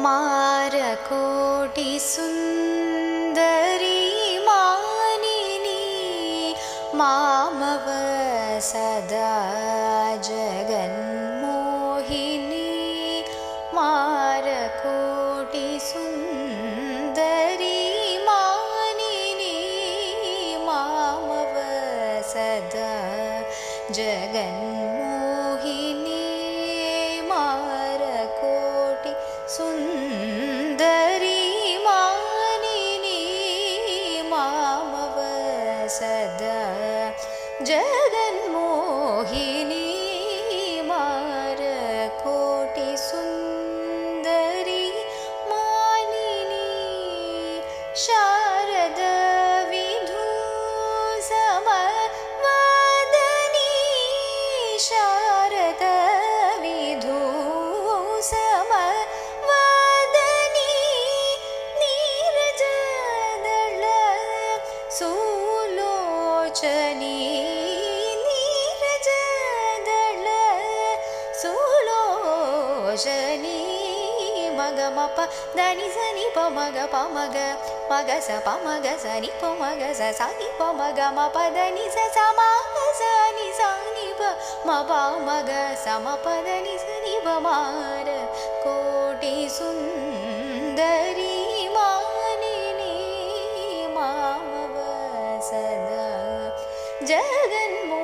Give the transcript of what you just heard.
मारकोटि सुन्दरी मानिनी मामव सदा जगन्मोहिनी मारकोटि सुन्दरी मानिनी मामव सदा जगन्मोहिनी मारकोटि सुन्दरी मानिनी मामव सदा जगन्मोहिनी मारकोटि सुन्दरी मानिनी शारद विधूसमवदनी शारद विधूसमवदनी नीरजदल सुलोचनी नीरजदल सुलोचनी मगमप దని సని పమగ పమగ మగ స పమగ సని పమగ స సని పమగ మ పదని స సమగ సని సని ప మ పమగ సమ పదని సని పమార కోటి సుందరి మానిని మామవ సదా జగన్మో